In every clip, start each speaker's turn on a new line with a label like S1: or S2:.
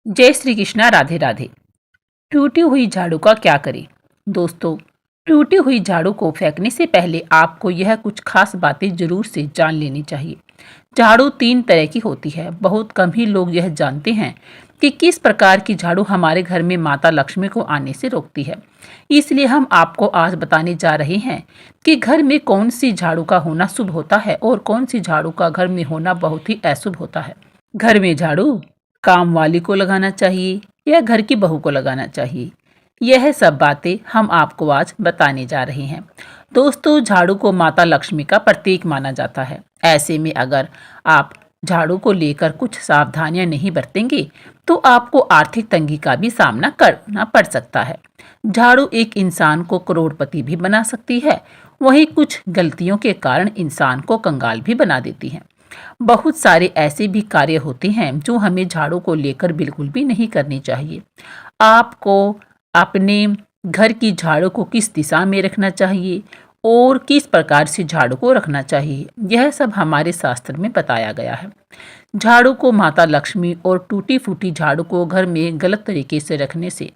S1: जय श्री कृष्णा। राधे राधे। टूटी हुई झाड़ू का क्या करें? दोस्तों, टूटी हुई झाड़ू को फेंकने से पहले आपको यह कुछ खास बातें जरूर से जान लेनी चाहिए। झाड़ू तीन तरह की होती है। बहुत कम ही लोग यह जानते हैं कि किस प्रकार की झाड़ू हमारे घर में माता लक्ष्मी को आने से रोकती है। इसलिए हम आपको आज बताने जा रहे हैं कि घर में कौन सी झाड़ू का होना शुभ होता है और कौन सी झाड़ू का घर में होना बहुत ही अशुभ होता है। घर में झाड़ू काम वाली को लगाना चाहिए या घर की बहू को लगाना चाहिए, यह सब बातें हम आपको आज बताने जा रहे हैं। दोस्तों, झाड़ू को माता लक्ष्मी का प्रतीक माना जाता है। ऐसे में अगर आप झाड़ू को लेकर कुछ सावधानियां नहीं बरतेंगे तो आपको आर्थिक तंगी का भी सामना करना पड़ सकता है। झाड़ू एक इंसान को करोड़पति भी बना सकती है, वहीं कुछ गलतियों के कारण इंसान को कंगाल भी बना देती है। बहुत सारे ऐसे भी कार्य होते हैं जो हमें झाड़ू को लेकर बिल्कुल भी नहीं करनी चाहिए। आपको अपने घर की झाड़ू को किस दिशा में रखना चाहिए और किस प्रकार से झाड़ू को रखना चाहिए, यह सब हमारे शास्त्र में बताया गया है। झाड़ू को माता लक्ष्मी और टूटी फूटी झाड़ू को घर में गलत तरीके से रखने से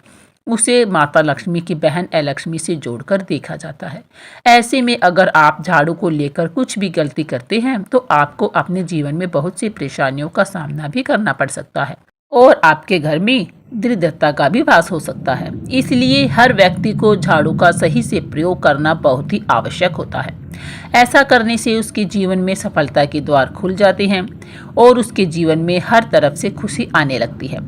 S1: उसे माता लक्ष्मी की बहन अलक्ष्मी से जोड़कर देखा जाता है। ऐसे में अगर आप झाड़ू को लेकर कुछ भी गलती करते हैं तो आपको अपने जीवन में बहुत सी परेशानियों का सामना भी करना पड़ सकता है और आपके घर में दरिद्रता का भी वास हो सकता है। इसलिए हर व्यक्ति को झाड़ू का सही से प्रयोग करना बहुत ही आवश्यक होता है। ऐसा करने से उसके जीवन में सफलता के द्वार खुल जाते हैं और उसके जीवन में हर तरफ से खुशी आने लगती है।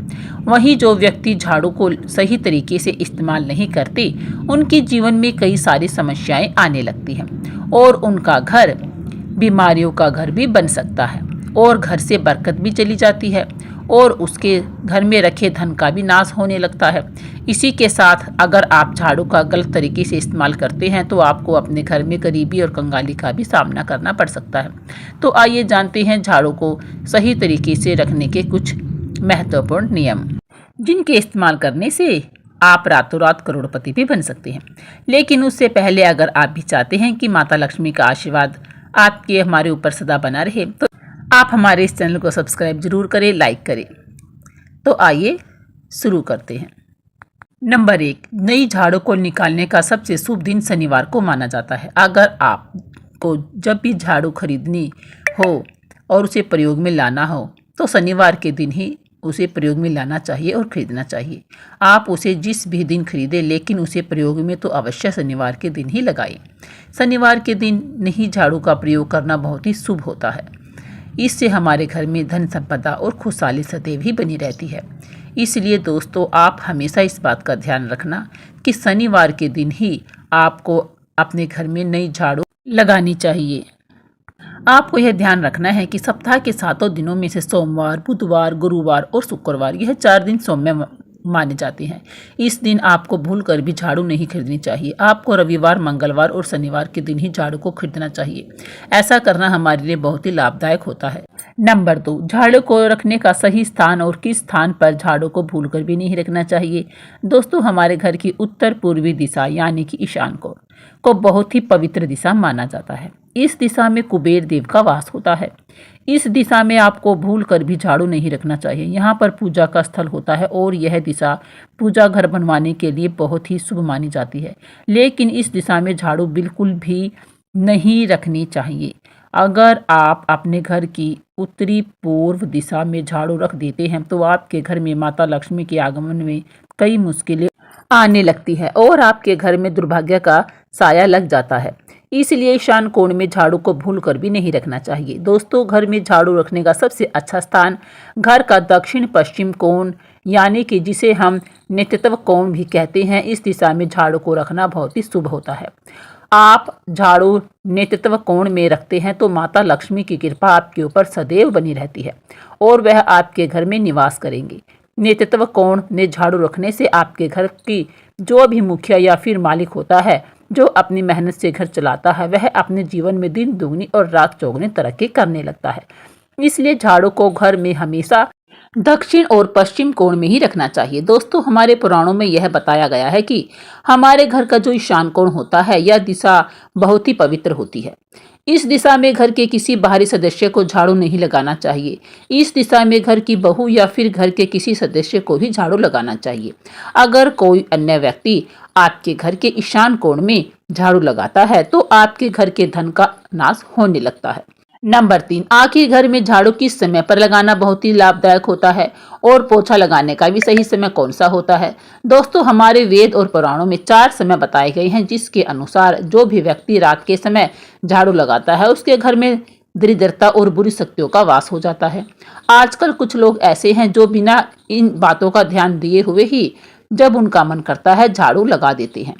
S1: वहीं जो व्यक्ति झाड़ू को सही तरीके से इस्तेमाल नहीं करते, उनके जीवन में कई सारी समस्याएं आने लगती हैं और उनका घर बीमारियों का घर भी बन सकता है और घर से बरकत भी चली जाती है और उसके घर में रखे धन का भी नाश होने लगता है। इसी के साथ अगर आप झाड़ू का गलत तरीके से इस्तेमाल करते हैं तो आपको अपने घर में गरीबी और कंगाली का भी सामना करना पड़ सकता है। तो आइए जानते हैं झाड़ू को सही तरीके से रखने के कुछ महत्वपूर्ण नियम, जिनके इस्तेमाल करने से आप रातों रात करोड़पति भी बन सकते हैं। लेकिन उससे पहले अगर आप भी चाहते हैं कि माता लक्ष्मी का आशीर्वाद आपके हमारे ऊपर सदा बना रहे तो आप हमारे इस चैनल को सब्सक्राइब जरूर करें, लाइक करें। तो आइए शुरू करते हैं। नंबर 1, नई झाड़ू को निकालने का सबसे शुभ दिन शनिवार को माना जाता है। अगर आपको जब भी झाड़ू खरीदनी हो और उसे प्रयोग में लाना हो तो शनिवार के दिन ही उसे प्रयोग में लाना चाहिए और खरीदना चाहिए। आप उसे जिस भी दिन खरीदें, लेकिन उसे प्रयोग में तो अवश्य शनिवार के दिन ही लगाएं। शनिवार के दिन नहीं झाड़ू का प्रयोग करना बहुत ही शुभ होता है। इससे हमारे घर में धन संपदा और खुशहाली सदैव ही बनी रहती है। इसलिए दोस्तों, आप हमेशा इस बात का ध्यान रखना कि शनिवार के दिन ही आपको अपने घर में नई झाड़ू लगानी चाहिए। आपको यह ध्यान रखना है कि सप्ताह के 7 दिनों में से सोमवार, बुधवार, गुरुवार और शुक्रवार, यह 4 दिन सौम्य माने जाते हैं। इस दिन आपको भूलकर भी झाड़ू नहीं खरीदनी चाहिए। आपको रविवार, मंगलवार और शनिवार के दिन ही झाड़ू को खरीदना चाहिए। ऐसा करना हमारे लिए बहुत ही लाभदायक होता है। नंबर 2, झाड़ू को रखने का सही स्थान और किस स्थान पर झाड़ू को भूलकर भी नहीं रखना चाहिए। दोस्तों, हमारे घर की उत्तर पूर्वी दिशा यानी कि ईशान कोण को बहुत ही पवित्र दिशा माना जाता है। इस दिशा में कुबेर देव का वास होता है। इस दिशा में आपको भूल कर भी झाड़ू नहीं रखना चाहिए। यहाँ पर पूजा का स्थल होता है और यह दिशा पूजा घर बनवाने के लिए बहुत ही शुभ मानी जाती है। लेकिन इस दिशा में झाड़ू बिल्कुल भी नहीं रखनी चाहिए। अगर आप अपने घर की उत्तरी पूर्व दिशा में झाड़ू रख देते हैं तो आपके घर में माता लक्ष्मी के आगमन में कई मुश्किलें आने लगती है और आपके घर में दुर्भाग्य का साया लग जाता है। इसलिए ईशान कोण में झाड़ू को भूल कर भी नहीं रखना चाहिए। दोस्तों, घर में झाड़ू रखने का सबसे अच्छा स्थान घर का दक्षिण पश्चिम कोण यानी कि जिसे हम नेतृत्व कोण भी कहते हैं, इस दिशा में झाड़ू को रखना बहुत ही शुभ होता है। आप झाड़ू नेतृत्व कोण में रखते हैं तो माता लक्ष्मी की कृपा आपके ऊपर सदैव बनी रहती है और वह आपके घर में निवास करेंगे। नेतृत्व कोण में झाड़ू रखने से आपके घर की जो भी मुखिया या फिर मालिक होता है, जो अपनी मेहनत से घर चलाता है, वह अपने जीवन में दिन दुगनी और रात चौगुनी तरक्की करने लगता है। इसलिए झाड़ू को घर में हमेशा दक्षिण और पश्चिम कोण में ही रखना चाहिए। दोस्तों, हमारे पुराणों में यह बताया गया है कि हमारे घर का जो ईशान कोण होता है, यह दिशा बहुत ही पवित्र होती है। इस दिशा में घर के किसी बाहरी सदस्य को झाड़ू नहीं लगाना चाहिए। इस दिशा में घर की बहू या फिर घर के किसी सदस्य को ही झाड़ू लगाना चाहिए। अगर कोई अन्य व्यक्ति आपके घर के ईशान कोण में झाड़ू लगाता है तो आपके घर के धन का नाश होने लगता है। नंबर 3, आखिर घर में झाड़ू किस समय पर लगाना बहुत ही लाभदायक होता है और पोछा लगाने का भी सही समय कौन सा होता है। दोस्तों, हमारे वेद और पुराणों में 4 समय बताए गए हैं, जिसके अनुसार जो भी व्यक्ति रात के समय झाड़ू लगाता है उसके घर में दरिद्रता और बुरी शक्तियों का वास हो जाता है। आजकल कुछ लोग ऐसे हैं जो बिना इन बातों का ध्यान दिए हुए ही जब उनका मन करता है झाड़ू लगा देते हैं,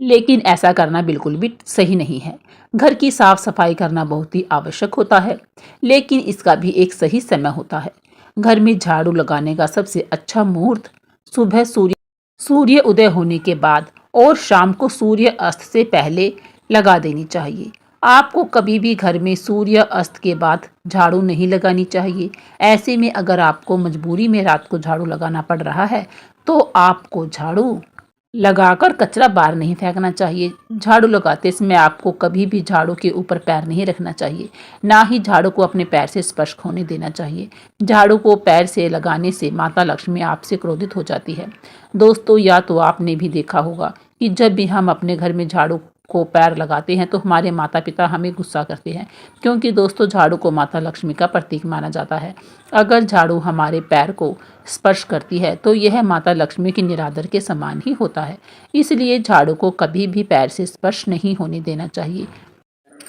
S1: लेकिन ऐसा करना बिल्कुल भी सही नहीं है। घर की साफ सफाई करना बहुत ही आवश्यक होता है, लेकिन इसका भी एक सही समय होता है। घर में झाड़ू लगाने का सबसे अच्छा मुहूर्त सुबह सूर्य उदय होने के बाद और शाम को सूर्य अस्त से पहले लगा देनी चाहिए। आपको कभी भी घर में सूर्य अस्त के बाद झाड़ू नहीं लगानी चाहिए। ऐसे में अगर आपको मजबूरी में रात को झाड़ू लगाना पड़ रहा है तो आपको झाड़ू लगाकर कचरा बाहर नहीं फेंकना चाहिए। झाड़ू लगाते समय आपको कभी भी झाड़ू के ऊपर पैर नहीं रखना चाहिए, ना ही झाड़ू को अपने पैर से स्पर्श होने देना चाहिए। झाड़ू को पैर से लगाने से माता लक्ष्मी आपसे क्रोधित हो जाती है। दोस्तों, या तो आपने भी देखा होगा कि जब भी हम अपने घर में झाड़ू को पैर लगाते हैं तो हमारे माता पिता हमें गुस्सा करते हैं, क्योंकि दोस्तों झाड़ू को माता लक्ष्मी का प्रतीक माना जाता है। अगर झाड़ू हमारे पैर को स्पर्श करती है तो यह माता लक्ष्मी के निरादर के समान ही होता है। इसलिए झाड़ू को कभी भी पैर से स्पर्श नहीं होने देना चाहिए।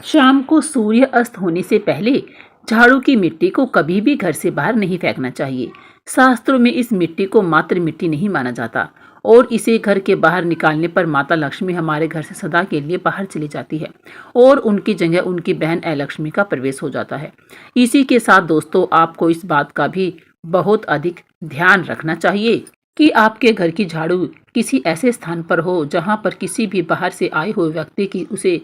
S1: शाम को सूर्य अस्त होने से पहले झाड़ू की मिट्टी को कभी भी घर से बाहर नहीं फेंकना चाहिए। शास्त्रों में इस मिट्टी को मात्र मिट्टी नहीं माना जाता और इसे घर के बाहर निकालने पर माता लक्ष्मी हमारे घर से सदा के लिए बाहर चली जाती है और उनकी जगह उनकी बहन अलक्ष्मी का प्रवेश हो जाता है। इसी के साथ दोस्तों, आपको इस बात का भी बहुत अधिक ध्यान रखना चाहिए कि आपके घर की झाड़ू किसी ऐसे स्थान पर हो जहां पर किसी भी बाहर से आए हुए व्यक्ति की उसे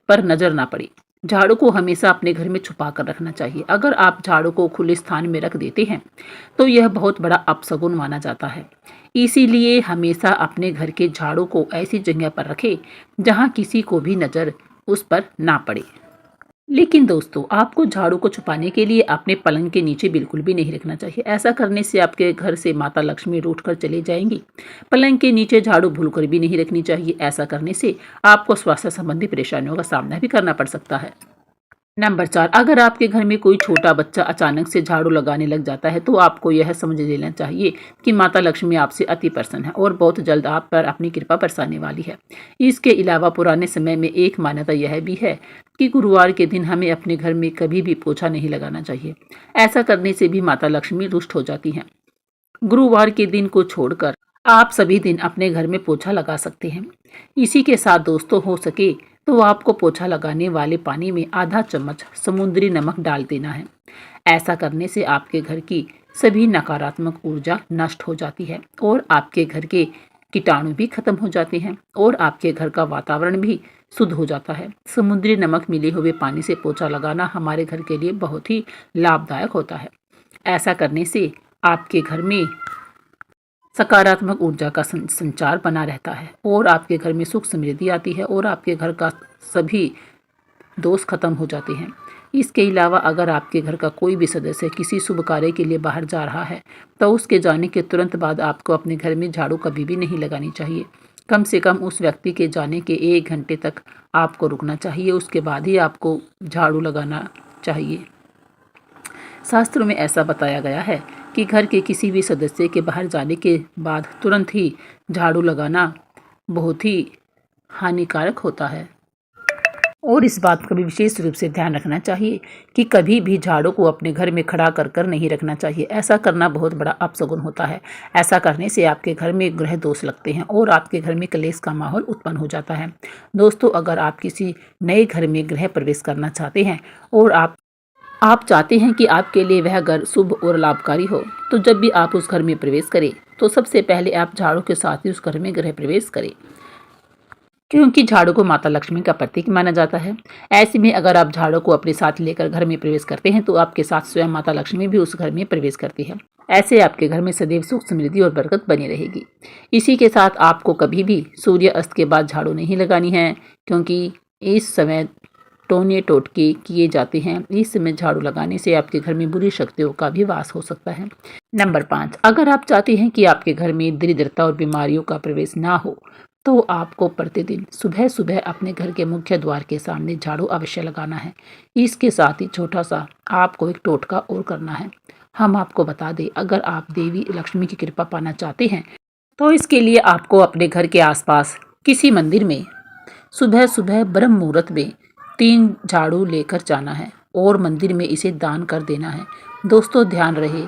S1: पर नजर ना पड़े। झाड़ू को हमेशा अपने घर में छुपा कर रखना चाहिए। अगर आप झाड़ू को खुले स्थान में रख देते हैं तो यह बहुत बड़ा अपशगुन माना जाता है। इसीलिए हमेशा अपने घर के झाड़ू को ऐसी जगह पर रखें जहां किसी को भी नजर उस पर ना पड़े। लेकिन दोस्तों, आपको झाड़ू को छुपाने के लिए अपने पलंग के नीचे बिल्कुल भी नहीं रखना चाहिए। ऐसा करने से आपके घर से माता लक्ष्मी रूठ कर चली जाएंगी। पलंग के नीचे झाड़ू भूलकर भी नहीं रखनी चाहिए। ऐसा करने से आपको स्वास्थ्य संबंधी परेशानियों का सामना भी करना पड़ सकता है। नंबर 4, अगर आपके घर में कोई छोटा बच्चा अचानक से झाड़ू लगाने लग जाता है तो आपको यह समझ लेना चाहिए कि माता लक्ष्मी आपसे अति प्रसन्न है और बहुत जल्द आप पर अपनी कृपा बरसाने वाली है। इसके अलावा पुराने समय में एक मान्यता यह भी है कि गुरुवार के दिन हमें अपने घर में कभी भी पोछा नहीं लगाना चाहिए। ऐसा करने से भी माता लक्ष्मी रुष्ट हो जाती हैं। गुरुवार के दिन को छोड़कर आप सभी दिन अपने घर में पोछा लगा सकते हैं। इसी के साथ दोस्तों, हो सके तो आपको पोछा लगाने वाले पानी में आधा चम्मच समुद्री नमक डाल देना है। ऐसा करने से आपके घर की सभी नकारात्मक ऊर्जा नष्ट हो जाती है और आपके घर के कीटाणु भी खत्म हो जाते हैं और आपके घर का वातावरण भी शुद्ध हो जाता है। समुद्री नमक मिले हुए पानी से पोछा लगाना हमारे घर के लिए बहुत ही लाभदायक होता है। ऐसा करने से आपके घर में सकारात्मक ऊर्जा का संचार बना रहता है और आपके घर में सुख समृद्धि आती है और आपके घर का सभी दोष खत्म हो जाते हैं। इसके अलावा अगर आपके घर का कोई भी सदस्य किसी शुभ कार्य के लिए बाहर जा रहा है तो उसके जाने के तुरंत बाद आपको अपने घर में झाड़ू कभी भी नहीं लगानी चाहिए। कम से कम उस व्यक्ति के जाने के 1 घंटे तक आपको रुकना चाहिए, उसके बाद ही आपको झाड़ू लगाना चाहिए। शास्त्रों में ऐसा बताया गया है कि घर के किसी भी सदस्य के बाहर जाने के बाद तुरंत ही झाड़ू लगाना बहुत ही हानिकारक होता है और इस बात का भी विशेष रूप से ध्यान रखना चाहिए कि कभी भी झाड़ू को अपने घर में खड़ा कर नहीं रखना चाहिए। ऐसा करना बहुत बड़ा अपशगुन होता है। ऐसा करने से आपके घर में ग्रह दोष लगते हैं और आपके घर में क्लेश का माहौल उत्पन्न हो जाता है। दोस्तों, अगर आप किसी नए घर में गृह प्रवेश करना चाहते हैं और आप चाहते हैं कि आपके लिए वह घर शुभ और लाभकारी हो, तो जब भी आप उस घर में प्रवेश करें तो सबसे पहले आप झाड़ू के साथ ही उस घर में गृह प्रवेश करें, क्योंकि झाड़ू को माता लक्ष्मी का प्रतीक माना जाता है। ऐसे में अगर आप झाड़ू को अपने साथ लेकर घर में प्रवेश करते हैं तो आपके साथ स्वयं माता लक्ष्मी भी उस घर में प्रवेश करती है। ऐसे आपके घर में सदैव सुख समृद्धि और बरकत बनी रहेगी। इसी के साथ आपको कभी भी सूर्य अस्त के बाद झाड़ू नहीं लगानी है, क्योंकि इस समय टोने टोटके किए जाते हैं। इस समय झाड़ू लगाने से आपके घर में बुरी शक्तियों का भी वास हो सकता है। नंबर 5, अगर आप चाहते हैं कि आपके घर में दरिद्रता और बीमारियों का प्रवेश ना हो तो आपको प्रतिदिन सुबह सुबह अपने घर के मुख्य द्वार के सामने झाड़ू अवश्य लगाना है। इसके साथ ही छोटा सा आपको एक टोटका और करना है। हम आपको बता दें, अगर आप देवी लक्ष्मी की कृपा पाना चाहते हैं तो इसके लिए आपको अपने घर के आसपास किसी मंदिर में सुबह सुबह ब्रह्म मुहूर्त में 3 झाड़ू लेकर जाना है और मंदिर में इसे दान कर देना है। दोस्तों ध्यान रहे,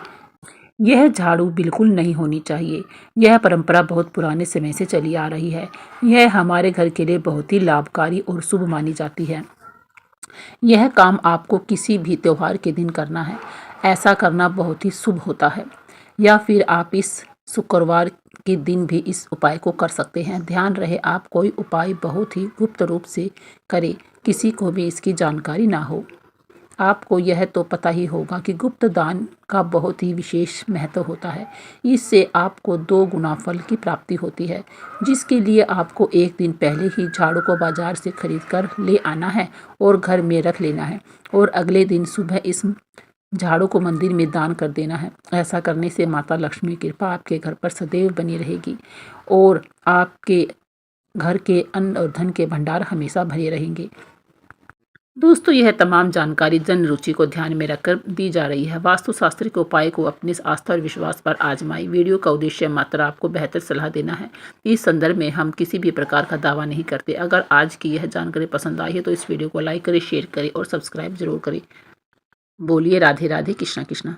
S1: यह झाड़ू बिल्कुल नहीं होनी चाहिए। यह परंपरा बहुत पुराने समय से चली आ रही है। यह हमारे घर के लिए बहुत ही लाभकारी और शुभ मानी जाती है। यह काम आपको किसी भी त्योहार के दिन करना है। ऐसा करना बहुत ही शुभ होता है। या फिर आप इस शुक्रवार के दिन भी इस उपाय को कर सकते हैं। ध्यान रहे, आप कोई उपाय बहुत ही गुप्त रूप से करें, किसी को भी इसकी जानकारी ना हो। आपको यह तो पता ही होगा कि गुप्त दान का बहुत ही विशेष महत्व होता है। इससे आपको 2 गुना फल की प्राप्ति होती है, जिसके लिए आपको एक दिन पहले ही झाड़ू को बाजार से खरीद कर ले आना है और घर में रख लेना है और अगले दिन सुबह इस झाड़ू को मंदिर में दान कर देना है। ऐसा करने से माता लक्ष्मी की कृपा आपके घर पर सदैव बनी रहेगी और आपके घर के अन्न और धन के भंडार हमेशा भरे रहेंगे। दोस्तों, यह तमाम जानकारी जन रुचि को ध्यान में रखकर दी जा रही है। वास्तुशास्त्र के उपाय को अपने आस्था और विश्वास पर आजमाएं। वीडियो का उद्देश्य मात्र आपको बेहतर सलाह देना है। इस संदर्भ में हम किसी भी प्रकार का दावा नहीं करते। अगर आज की यह जानकारी पसंद आई है तो इस वीडियो को लाइक करें, शेयर करें और सब्सक्राइब जरूर करें। बोलिए राधे राधे, कृष्णा कृष्णा।